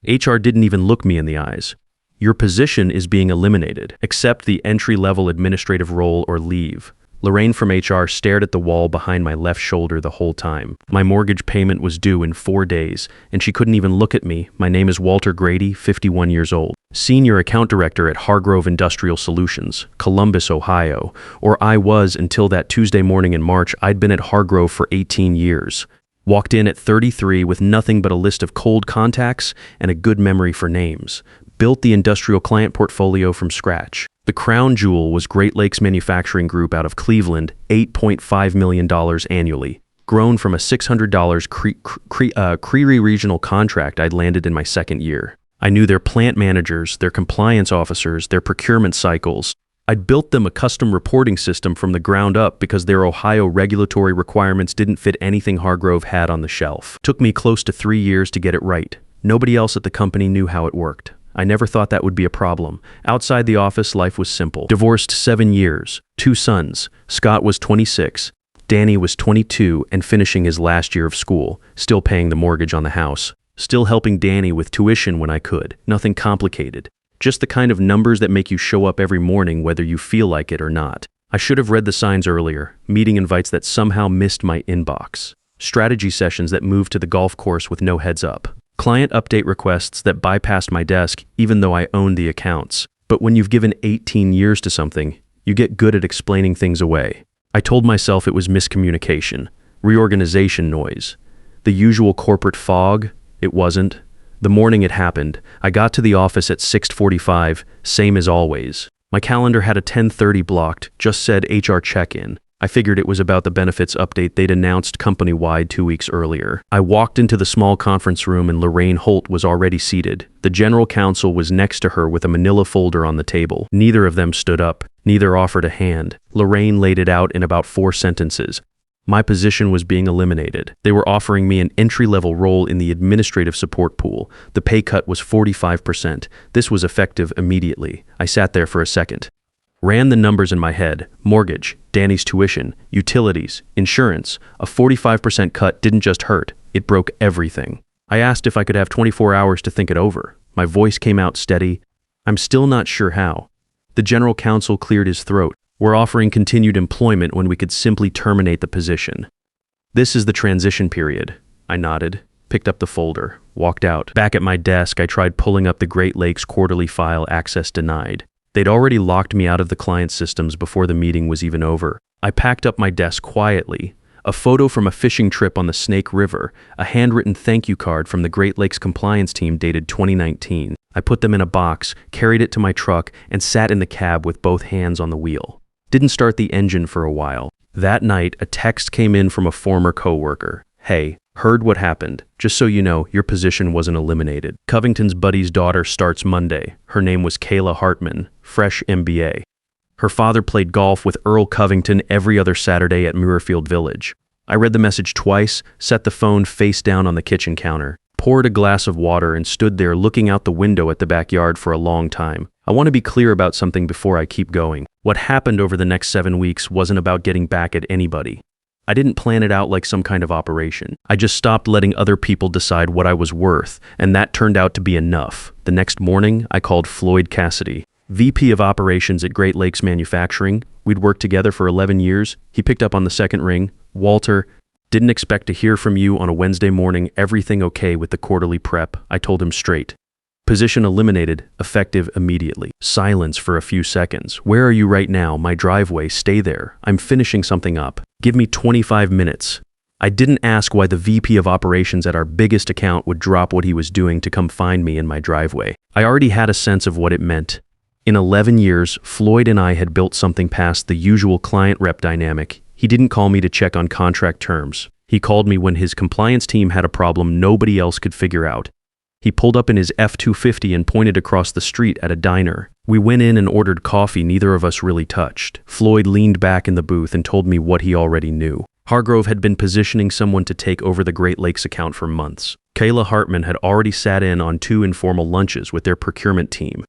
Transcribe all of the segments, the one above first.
HR didn't even look me in the eyes. Your position is being eliminated. Accept the entry-level administrative role or leave. Lorraine from HR stared at the wall behind my left shoulder the whole time. My mortgage payment was due in 4 days, and she couldn't even look at me. My name is Walter Grady, 51 years old. Senior Account Director at Hargrove Industrial Solutions, Columbus, Ohio. Or I was until that Tuesday morning in March. I'd been at Hargrove for 18 years. Walked in at 33 with nothing but a list of cold contacts and a good memory for names. Built the industrial client portfolio from scratch. The crown jewel was Great Lakes Manufacturing Group out of Cleveland, $8.5 million annually. Grown from a $600 Creary regional contract I'd landed in my second year. I knew their plant managers, their compliance officers, their procurement cycles. I'd built them a custom reporting system from the ground up because their Ohio regulatory requirements didn't fit anything Hargrove had on the shelf. Took me close to 3 years to get it right. Nobody else at the company knew how it worked. I never thought that would be a problem. Outside the office, life was simple. Divorced 7 years, 2 sons. Scott was 26, Danny was 22 and finishing his last year of school, still paying the mortgage on the house. Still helping Danny with tuition when I could. Nothing complicated. Just the kind of numbers that make you show up every morning whether you feel like it or not. I should have read the signs earlier. Meeting invites that somehow missed my inbox. Strategy sessions that moved to the golf course with no heads up. Client update requests that bypassed my desk even though I owned the accounts. But when you've given 18 years to something, you get good at explaining things away. I told myself it was miscommunication, reorganization noise. The usual corporate fog, it wasn't. The morning it happened, I got to the office at 6:45, same as always. My calendar had a 10:30 blocked, just said HR check-in. I figured it was about the benefits update they'd announced company-wide 2 weeks earlier. I walked into the small conference room and Lorraine Holt was already seated. The general counsel was next to her with a manila folder on the table. Neither of them stood up. Neither offered a hand. Lorraine laid it out in about 4 sentences. My position was being eliminated. They were offering me an entry-level role in the administrative support pool. The pay cut was 45%. This was effective immediately. I sat there for a second. Ran the numbers in my head. Mortgage, Danny's tuition, utilities, insurance. A 45% cut didn't just hurt, it broke everything. I asked if I could have 24 hours to think it over. My voice came out steady. I'm still not sure how. The general counsel cleared his throat. We're offering continued employment when we could simply terminate the position. This is the transition period. I nodded, picked up the folder, walked out. Back at my desk, I tried pulling up the Great Lakes quarterly file, access denied. They'd already locked me out of the client systems before the meeting was even over. I packed up my desk quietly. A photo from a fishing trip on the Snake River, a handwritten thank you card from the Great Lakes compliance team dated 2019. I put them in a box, carried it to my truck, and sat in the cab with both hands on the wheel. Didn't start the engine for a while. That night, a text came in from a former coworker. Hey, heard what happened. Just so you know, your position wasn't eliminated. Covington's buddy's daughter starts Monday. Her name was Kayla Hartman, fresh MBA. Her father played golf with Earl Covington every other Saturday at Muirfield Village. I read the message twice, set the phone face down on the kitchen counter, poured a glass of water and stood there looking out the window at the backyard for a long time. I want to be clear about something before I keep going. What happened over the next 7 weeks wasn't about getting back at anybody. I didn't plan it out like some kind of operation. I just stopped letting other people decide what I was worth, and that turned out to be enough. The next morning, I called Floyd Cassidy, VP of Operations at Great Lakes Manufacturing. We'd worked together for 11 years. He picked up on the second ring. Walter, didn't expect to hear from you on a Wednesday morning. Everything okay with the quarterly prep? I told him straight. Position eliminated, effective immediately. Silence for a few seconds. Where are you right now? My driveway, stay there. I'm finishing something up. Give me 25 minutes. I didn't ask why the VP of Operations at our biggest account would drop what he was doing to come find me in my driveway. I already had a sense of what it meant. In 11 years, Floyd and I had built something past the usual client rep dynamic. He didn't call me to check on contract terms. He called me when his compliance team had a problem nobody else could figure out. He pulled up in his F-250 and pointed across the street at a diner. We went in and ordered coffee neither of us really touched. Floyd leaned back in the booth and told me what he already knew. Hargrove had been positioning someone to take over the Great Lakes account for months. Kayla Hartman had already sat in on 2 informal lunches with their procurement team.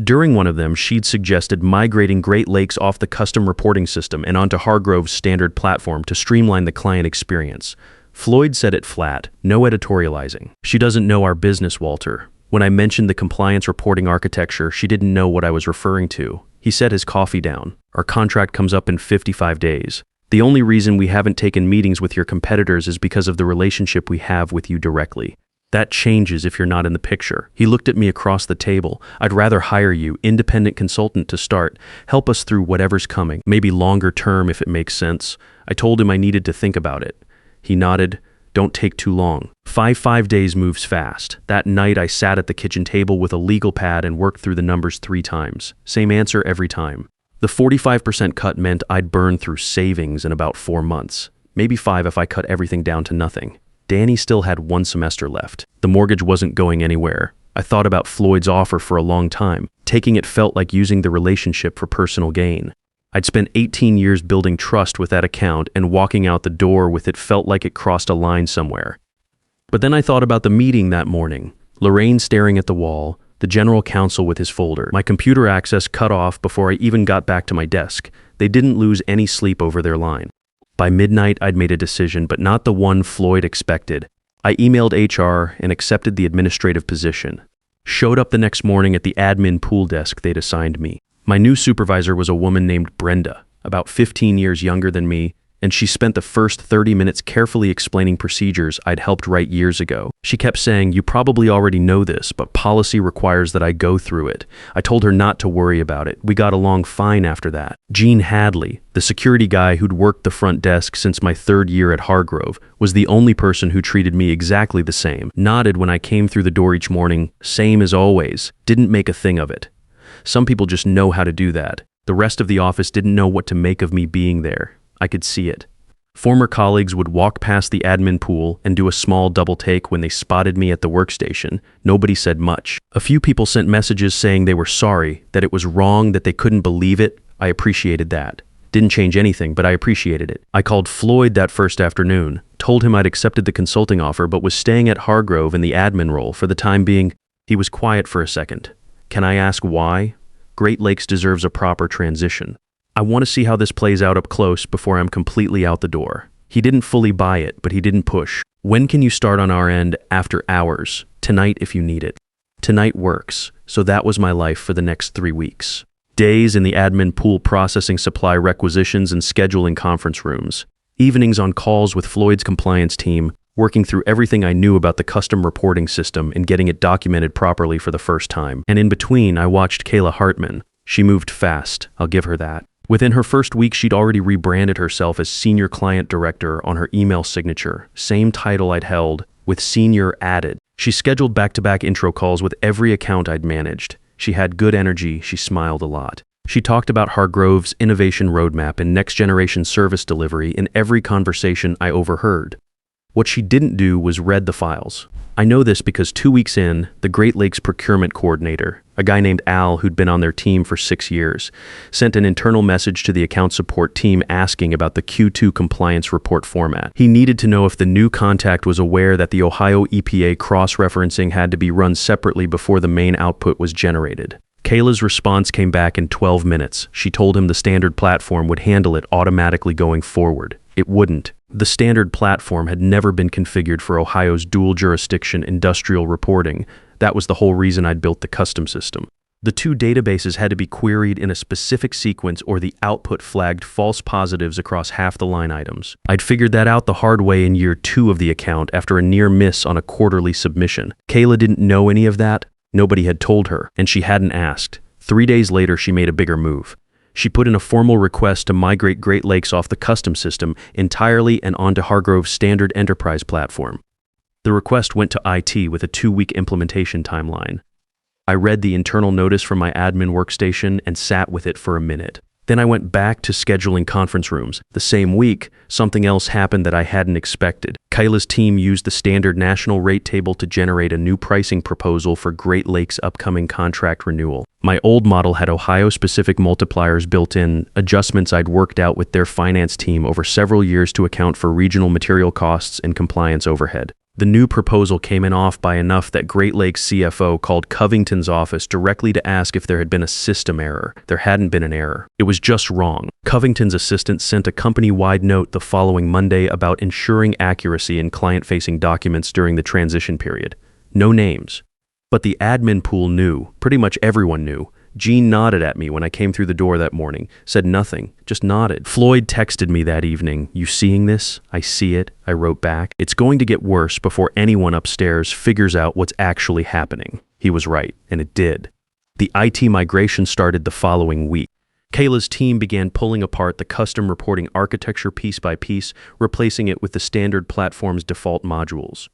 During one of them, she'd suggested migrating Great Lakes off the custom reporting system and onto Hargrove's standard platform to streamline the client experience. Floyd said it flat, no editorializing. She doesn't know our business, Walter. When I mentioned the compliance reporting architecture, she didn't know what I was referring to. He set his coffee down. Our contract comes up in 55 days. The only reason we haven't taken meetings with your competitors is because of the relationship we have with you directly. That changes if you're not in the picture. He looked at me across the table. I'd rather hire you, independent consultant to start. Help us through whatever's coming, maybe longer term if it makes sense. I told him I needed to think about it. He nodded. Don't take too long. 5 days moves fast. That night I sat at the kitchen table with a legal pad and worked through the numbers 3 times. Same answer every time. The 45% cut meant I'd burn through savings in about 4 months. Maybe 5 if I cut everything down to nothing. Danny still had 1 semester left. The mortgage wasn't going anywhere. I thought about Floyd's offer for a long time. Taking it felt like using the relationship for personal gain. I'd spent 18 years building trust with that account, and walking out the door with it felt like it crossed a line somewhere. But then I thought about the meeting that morning. Lorraine staring at the wall, the general counsel with his folder. My computer access cut off before I even got back to my desk. They didn't lose any sleep over their line. By midnight, I'd made a decision, but not the one Floyd expected. I emailed HR and accepted the administrative position. Showed up the next morning at the admin pool desk they'd assigned me. My new supervisor was a woman named Brenda, about 15 years younger than me, and she spent the first 30 minutes carefully explaining procedures I'd helped write years ago. She kept saying, "You probably already know this, but policy requires that I go through it." I told her not to worry about it. We got along fine after that. Gene Hadley, the security guy who'd worked the front desk since my 3rd year at Hargrove, was the only person who treated me exactly the same. Nodded when I came through the door each morning, same as always. Didn't make a thing of it. Some people just know how to do that. The rest of the office didn't know what to make of me being there. I could see it. Former colleagues would walk past the admin pool and do a small double take when they spotted me at the workstation. Nobody said much. A few people sent messages saying they were sorry, that it was wrong, that they couldn't believe it. I appreciated that. Didn't change anything, but I appreciated it. I called Floyd that first afternoon, told him I'd accepted the consulting offer but was staying at Hargrove in the admin role for the time being. He was quiet for a second. Can I ask why? Great Lakes deserves a proper transition. I want to see how this plays out up close before I'm completely out the door. He didn't fully buy it, but he didn't push. When can you start on our end? After hours. Tonight if you need it. Tonight works, so that was my life for the next 3 weeks. Days in the admin pool processing supply requisitions and scheduling conference rooms. Evenings on calls with Floyd's compliance team, working through everything I knew about the custom reporting system and getting it documented properly for the first time. And in between, I watched Kayla Hartman. She moved fast, I'll give her that. Within her first week, she'd already rebranded herself as Senior Client Director on her email signature, same title I'd held, with Senior added. She scheduled back-to-back intro calls with every account I'd managed. She had good energy, she smiled a lot. She talked about Hargrove's innovation roadmap and next-generation service delivery in every conversation I overheard. What she didn't do was read the files. I know this because 2 weeks in, the Great Lakes procurement coordinator, a guy named Al who'd been on their team for 6 years, sent an internal message to the account support team asking about the Q2 compliance report format. He needed to know if the new contact was aware that the Ohio EPA cross-referencing had to be run separately before the main output was generated. Kayla's response came back in 12 minutes. She told him the standard platform would handle it automatically going forward. It wouldn't. The standard platform had never been configured for Ohio's dual jurisdiction industrial reporting. That was the whole reason I'd built the custom system. The 2 databases had to be queried in a specific sequence or the output flagged false positives across half the line items. I'd figured that out the hard way in year 2 of the account after a near miss on a quarterly submission. Kayla didn't know any of that. Nobody had told her, and she hadn't asked. 3 days later, she made a bigger move. She put in a formal request to migrate Great Lakes off the custom system entirely and onto Hargrove's standard enterprise platform. The request went to IT with a 2-week implementation timeline. I read the internal notice from my admin workstation and sat with it for a minute. Then I went back to scheduling conference rooms. The same week, something else happened that I hadn't expected. Kayla's team used the standard national rate table to generate a new pricing proposal for Great Lakes' upcoming contract renewal. My old model had Ohio-specific multipliers built in, adjustments I'd worked out with their finance team over several years to account for regional material costs and compliance overhead. The new proposal came in off by enough that Great Lakes CFO called Covington's office directly to ask if there had been a system error. There hadn't been an error. It was just wrong. Covington's assistant sent a company-wide note the following Monday about ensuring accuracy in client-facing documents during the transition period. No names. But the admin pool knew. Pretty much everyone knew. Jean nodded at me when I came through the door that morning, said nothing, just nodded. Floyd texted me that evening. "You seeing this?" "I see it," I wrote back. "It's going to get worse before anyone upstairs figures out what's actually happening." He was right, and it did. The IT migration started the following week. Kayla's team began pulling apart the custom reporting architecture piece by piece, replacing it with the standard platform's default modules.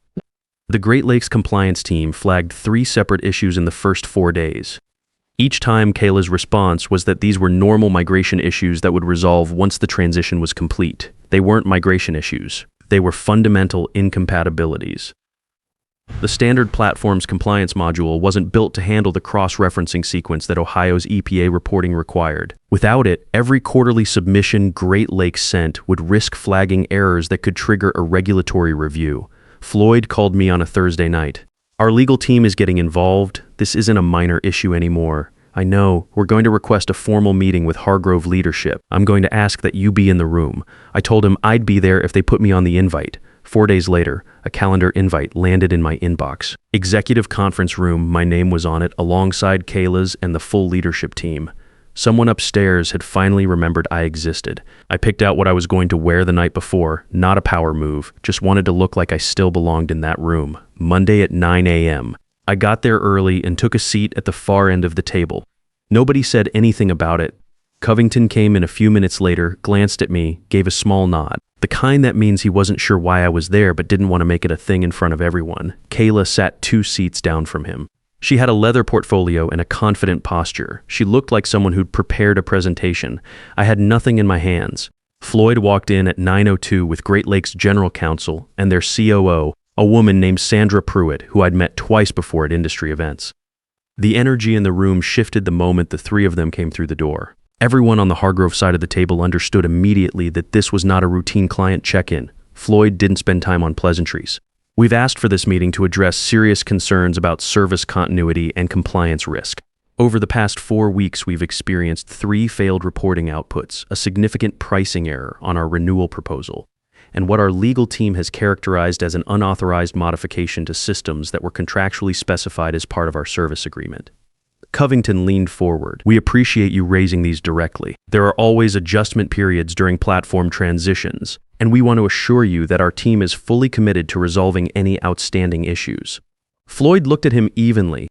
The Great Lakes compliance team flagged 3 separate issues in the first 4 days. Each time, Kayla's response was that these were normal migration issues that would resolve once the transition was complete. They weren't migration issues. They were fundamental incompatibilities. The standard platform's compliance module wasn't built to handle the cross-referencing sequence that Ohio's EPA reporting required. Without it, every quarterly submission Great Lakes sent would risk flagging errors that could trigger a regulatory review. Floyd called me on a Thursday night. "Our legal team is getting involved. This isn't a minor issue anymore. I know. We're going to request a formal meeting with Hargrove leadership. I'm going to ask that you be in the room." I told him I'd be there if they put me on the invite. 4 days later, a calendar invite landed in my inbox. Executive conference room, my name was on it, alongside Kayla's and the full leadership team. Someone upstairs had finally remembered I existed. I picked out what I was going to wear the night before, not a power move, just wanted to look like I still belonged in that room. Monday at 9 a.m. I got there early and took a seat at the far end of the table. Nobody said anything about it. Covington came in a few minutes later, glanced at me, gave a small nod. The kind that means he wasn't sure why I was there but didn't want to make it a thing in front of everyone. Kayla sat 2 seats down from him. She had a leather portfolio and a confident posture. She looked like someone who'd prepared a presentation. I had nothing in my hands. Floyd walked in at 9:02 with Great Lakes General Counsel and their COO, a woman named Sandra Pruitt, who I'd met twice before at industry events. The energy in the room shifted the moment the 3 of them came through the door. Everyone on the Hargrove side of the table understood immediately that this was not a routine client check-in. Floyd didn't spend time on pleasantries. "We've asked for this meeting to address serious concerns about service continuity and compliance risk. Over the past 4 weeks, we've experienced 3 failed reporting outputs, a significant pricing error on our renewal proposal, and what our legal team has characterized as an unauthorized modification to systems that were contractually specified as part of our service agreement." Covington leaned forward. "We appreciate you raising these directly. There are always adjustment periods during platform transitions, and we want to assure you that our team is fully committed to resolving any outstanding issues." Floyd looked at him evenly.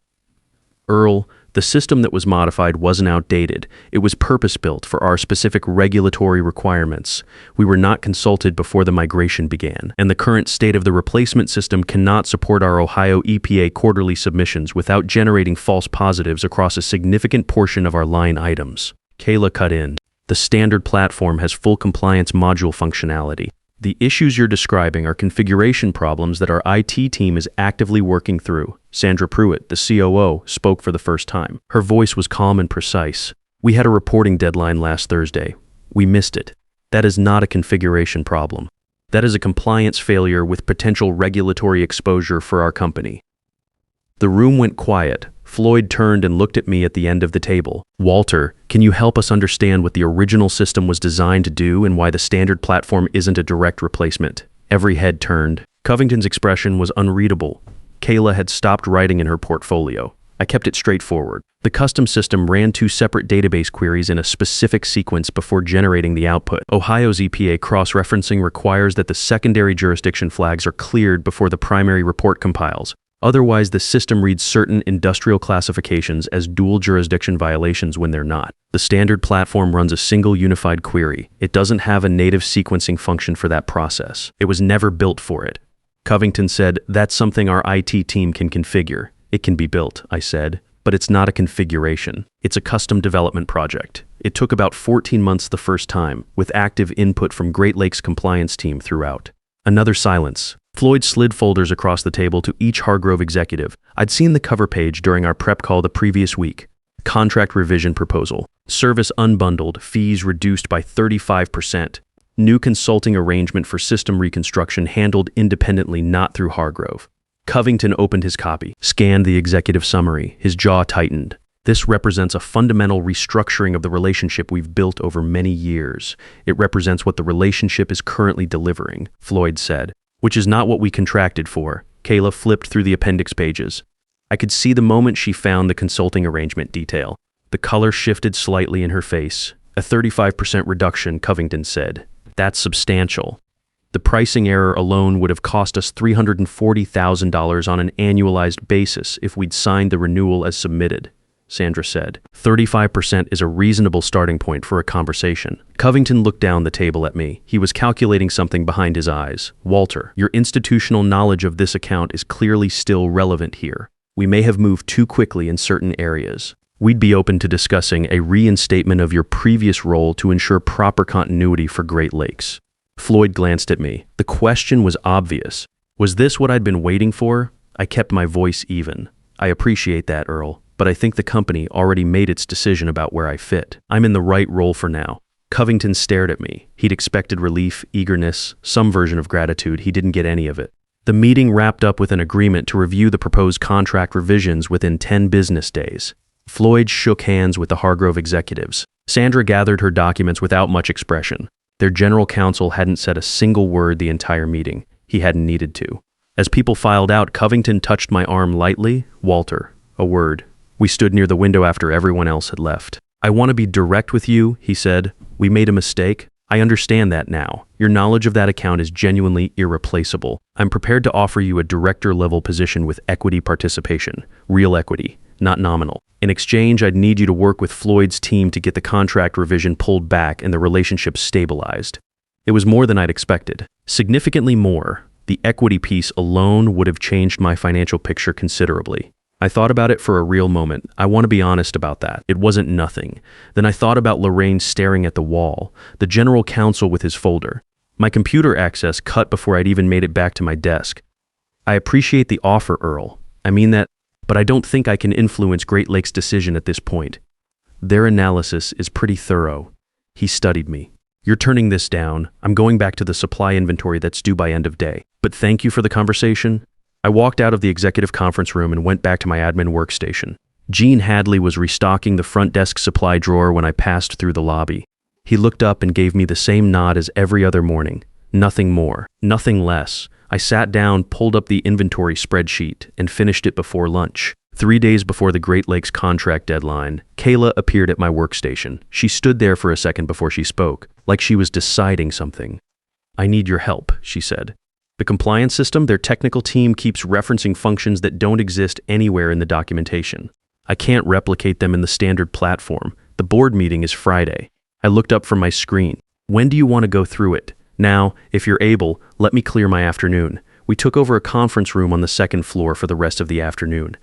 "Earl, the system that was modified wasn't outdated. It was purpose-built for our specific regulatory requirements. We were not consulted before the migration began, and the current state of the replacement system cannot support our Ohio EPA quarterly submissions without generating false positives across a significant portion of our line items." Kayla cut in. "The standard platform has full compliance module functionality. The issues you're describing are configuration problems that our IT team is actively working through." Sandra Pruitt, the COO, spoke for the first time. Her voice was calm and precise. "We had a reporting deadline last Thursday. We missed it. That is not a configuration problem. That is a compliance failure with potential regulatory exposure for our company." The room went quiet. Floyd turned and looked at me at the end of the table. "Walter, can you help us understand what the original system was designed to do and why the standard platform isn't a direct replacement?" Every head turned. Covington's expression was unreadable. Kayla had stopped writing in her portfolio. I kept it straightforward. "The custom system ran 2 separate database queries in a specific sequence before generating the output. Ohio's EPA cross-referencing requires that the secondary jurisdiction flags are cleared before the primary report compiles. Otherwise, the system reads certain industrial classifications as dual jurisdiction violations when they're not. The standard platform runs a single unified query. It doesn't have a native sequencing function for that process. It was never built for it." Covington said, "That's something our IT team can configure." "It can be built," I said, "but it's not a configuration. It's a custom development project. It took about 14 months the first time, with active input from Great Lakes compliance team throughout." Another silence. Floyd slid folders across the table to each Hargrove executive. I'd seen the cover page during our prep call the previous week. Contract revision proposal. Service unbundled, fees reduced by 35%. New consulting arrangement for system reconstruction handled independently, not through Hargrove. Covington opened his copy, scanned the executive summary. His jaw tightened. "This represents a fundamental restructuring of the relationship we've built over many years. It represents what the relationship is currently delivering," Floyd said. "Which is not what we contracted for." Kayla flipped through the appendix pages. I could see the moment she found the consulting arrangement detail. The color shifted slightly in her face. A 35% reduction, Covington said. That's substantial. The pricing error alone would have cost us $340,000 on an annualized basis if we'd signed the renewal as submitted, Sandra said. 35% is a reasonable starting point for a conversation. Covington looked down the table at me. He was calculating something behind his eyes. Walter, your institutional knowledge of this account is clearly still relevant here. We may have moved too quickly in certain areas. We'd be open to discussing a reinstatement of your previous role to ensure proper continuity for Great Lakes. Floyd glanced at me. The question was obvious. Was this what I'd been waiting for? I kept my voice even. I appreciate that, Earl, but I think the company already made its decision about where I fit. I'm in the right role for now. Covington stared at me. He'd expected relief, eagerness, some version of gratitude. He didn't get any of it. The meeting wrapped up with an agreement to review the proposed contract revisions within 10 business days. Floyd shook hands with the Hargrove executives. Sandra gathered her documents without much expression. Their general counsel hadn't said a single word the entire meeting. He hadn't needed to. As people filed out, Covington touched my arm lightly. Walter, a word. We stood near the window after everyone else had left. I want to be direct with you, he said. We made a mistake. I understand that now. Your knowledge of that account is genuinely irreplaceable. I'm prepared to offer you a director-level position with equity participation. Real equity, not nominal. In exchange, I'd need you to work with Floyd's team to get the contract revision pulled back and the relationship stabilized. It was more than I'd expected. Significantly more. The equity piece alone would have changed my financial picture considerably. I thought about it for a real moment. I want to be honest about that. It wasn't nothing. Then I thought about Lorraine staring at the wall, the general counsel with his folder. My computer access cut before I'd even made it back to my desk. I appreciate the offer, Earl. I mean that, but I don't think I can influence Great Lakes' decision at this point. Their analysis is pretty thorough. He studied me. You're turning this down. I'm going back to the supply inventory that's due by end of day. But thank you for the conversation. I walked out of the executive conference room and went back to my admin workstation. Gene Hadley was restocking the front desk supply drawer when I passed through the lobby. He looked up and gave me the same nod as every other morning. Nothing more, nothing less. I sat down, pulled up the inventory spreadsheet, and finished it before lunch. 3 days before the Great Lakes contract deadline, Kayla appeared at my workstation. She stood there for a second before she spoke, like she was deciding something. I need your help, she said. The compliance system, their technical team keeps referencing functions that don't exist anywhere in the documentation. I can't replicate them in the standard platform. The board meeting is Friday. I looked up from my screen. When do you want to go through it? Now, if you're able, let me clear my afternoon. We took over a conference room on the second floor for the rest of the afternoon.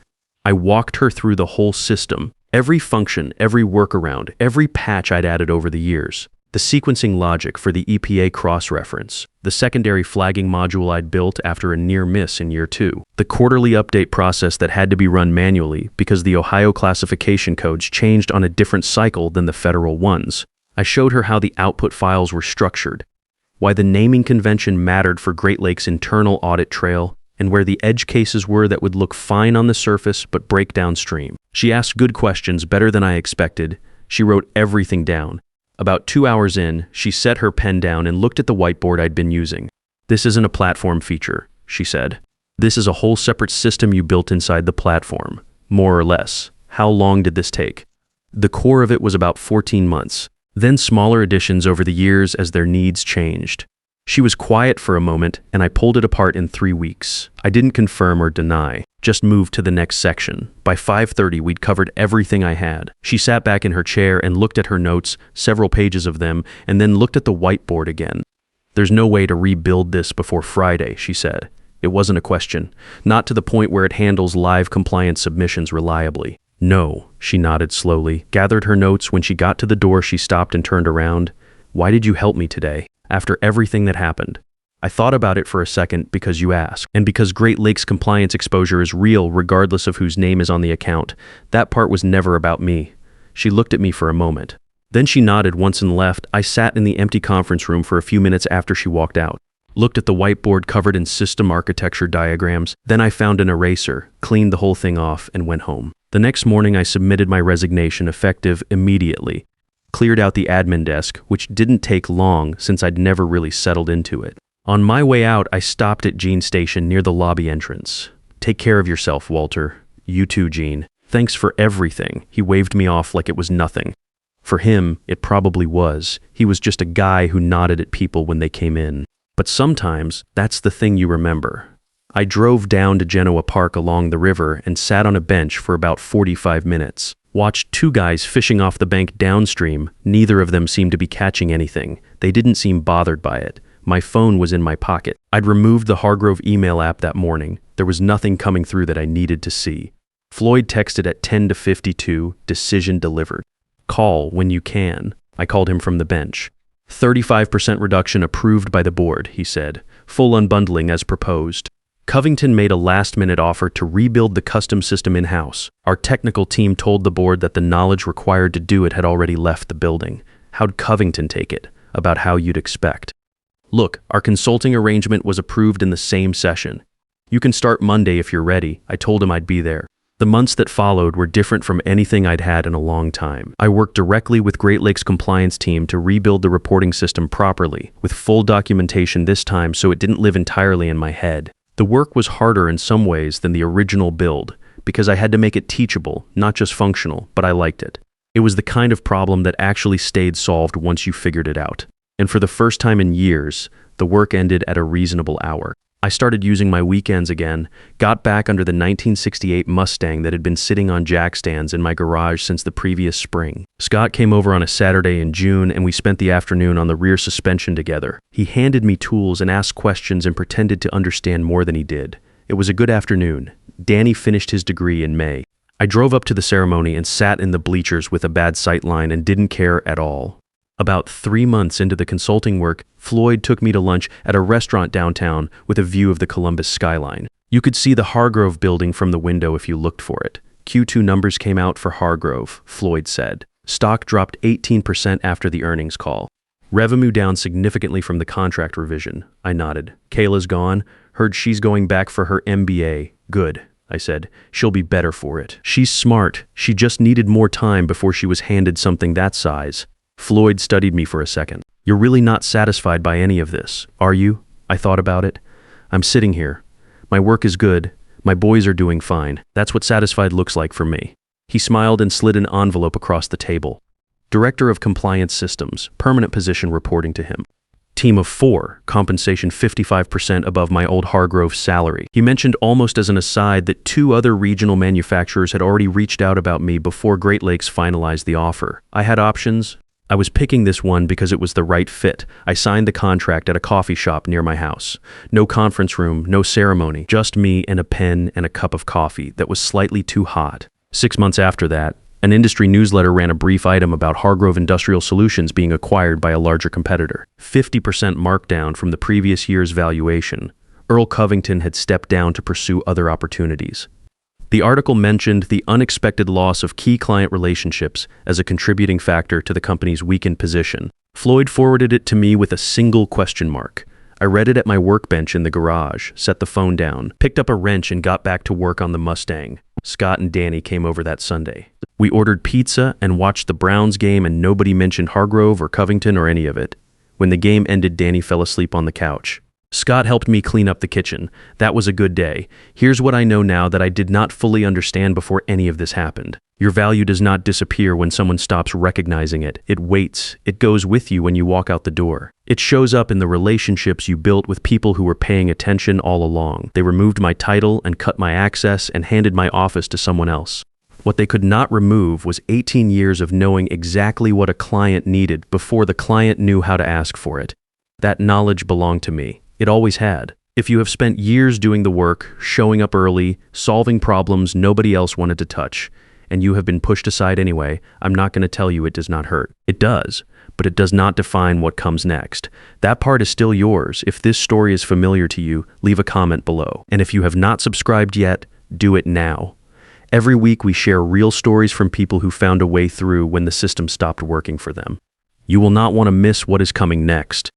I walked her through the whole system, every function, every workaround, every patch I'd added over the years. The sequencing logic for the EPA cross-reference, the secondary flagging module I'd built after a near miss in year 2, the quarterly update process that had to be run manually because the Ohio classification codes changed on a different cycle than the federal ones. I showed her how the output files were structured, why the naming convention mattered for Great Lakes' internal audit trail, and where the edge cases were that would look fine on the surface but break downstream. She asked good questions, better than I expected. She wrote everything down. About 2 hours in, she set her pen down and looked at the whiteboard I'd been using. This isn't a platform feature, she said. This is a whole separate system you built inside the platform, more or less. How long did this take? The core of it was about 14 months, then smaller additions over the years as their needs changed. She was quiet for a moment, and I pulled it apart in 3 weeks. I didn't confirm or deny, just moved to the next section. By 5:30, we'd covered everything I had. She sat back in her chair and looked at her notes, several pages of them, and then looked at the whiteboard again. There's no way to rebuild this before Friday, she said. It wasn't a question, not to the point where it handles live compliance submissions reliably. No, she nodded slowly, gathered her notes. When she got to the door, she stopped and turned around. Why did you help me today? After everything that happened? I thought about it for a second because you asked, and because Great Lakes compliance exposure is real regardless of whose name is on the account. That part was never about me. She looked at me for a moment. Then she nodded once and left. I sat in the empty conference room for a few minutes after she walked out, looked at the whiteboard covered in system architecture diagrams. Then I found an eraser, cleaned the whole thing off, and went home. The next morning I submitted my resignation, effective immediately. Cleared out the admin desk, which didn't take long since I'd never really settled into it. On my way out, I stopped at Gene's station near the lobby entrance. Take care of yourself, Walter. You too, Gene. Thanks for everything. He waved me off like it was nothing. For him, it probably was. He was just a guy who nodded at people when they came in. But sometimes, that's the thing you remember. I drove down to Genoa Park along the river and sat on a bench for about 45 minutes. Watched two guys fishing off the bank downstream. Neither of them seemed to be catching anything. They didn't seem bothered by it. My phone was in my pocket. I'd removed the Hargrove email app that morning. There was nothing coming through that I needed to see. Floyd texted at 10 to 52, decision delivered. Call when you can. I called him from the bench. 35% reduction approved by the board, he said. Full unbundling as proposed. Covington made a last-minute offer to rebuild the custom system in-house. Our technical team told the board that the knowledge required to do it had already left the building. How'd Covington take it? About how you'd expect. Look, our consulting arrangement was approved in the same session. You can start Monday if you're ready. I told him I'd be there. The months that followed were different from anything I'd had in a long time. I worked directly with Great Lakes compliance team to rebuild the reporting system properly, with full documentation this time so it didn't live entirely in my head. The work was harder in some ways than the original build, because I had to make it teachable, not just functional, but I liked it. It was the kind of problem that actually stayed solved once you figured it out. And for the first time in years, the work ended at a reasonable hour. I started using my weekends again, got back under the 1968 Mustang that had been sitting on jack stands in my garage since the previous spring. Scott came over on a Saturday in June and we spent the afternoon on the rear suspension together. He handed me tools and asked questions and pretended to understand more than he did. It was a good afternoon. Danny finished his degree in May. I drove up to the ceremony and sat in the bleachers with a bad sight line and didn't care at all. About 3 months into the consulting work, Floyd took me to lunch at a restaurant downtown with a view of the Columbus skyline. You could see the Hargrove building from the window if you looked for it. Q2 numbers came out for Hargrove, Floyd said. Stock dropped 18% after the earnings call. Revenue down significantly from the contract revision. I nodded. Kayla's gone. Heard she's going back for her MBA. Good, I said. She'll be better for it. She's smart. She just needed more time before she was handed something that size. Floyd studied me for a second. You're really not satisfied by any of this, are you? I thought about it. I'm sitting here. My work is good. My boys are doing fine. That's what satisfied looks like for me. He smiled and slid an envelope across the table. Director of Compliance Systems, permanent position reporting to him. Team of 4, compensation 55% above my old Hargrove salary. He mentioned almost as an aside that 2 other regional manufacturers had already reached out about me before Great Lakes finalized the offer. I had options. I was picking this one because it was the right fit. I signed the contract at a coffee shop near my house. No conference room, no ceremony, just me and a pen and a cup of coffee that was slightly too hot. 6 months after that, an industry newsletter ran a brief item about Hargrove Industrial Solutions being acquired by a larger competitor. 50% markdown from the previous year's valuation. Earl Covington had stepped down to pursue other opportunities. The article mentioned the unexpected loss of key client relationships as a contributing factor to the company's weakened position. Floyd forwarded it to me with a single question mark. I read it at my workbench in the garage, set the phone down, picked up a wrench and got back to work on the Mustang. Scott and Danny came over that Sunday. We ordered pizza and watched the Browns game and nobody mentioned Hargrove or Covington or any of it. When the game ended, Danny fell asleep on the couch. Scott helped me clean up the kitchen. That was a good day. Here's what I know now that I did not fully understand before any of this happened. Your value does not disappear when someone stops recognizing it. It waits. It goes with you when you walk out the door. It shows up in the relationships you built with people who were paying attention all along. They removed my title and cut my access and handed my office to someone else. What they could not remove was 18 years of knowing exactly what a client needed before the client knew how to ask for it. That knowledge belonged to me. It always had. If you have spent years doing the work, showing up early, solving problems nobody else wanted to touch, and you have been pushed aside anyway, I'm not going to tell you it does not hurt. It does, but it does not define what comes next. That part is still yours. If this story is familiar to you, leave a comment below. And if you have not subscribed yet, do it now. Every week we share real stories from people who found a way through when the system stopped working for them. You will not want to miss what is coming next.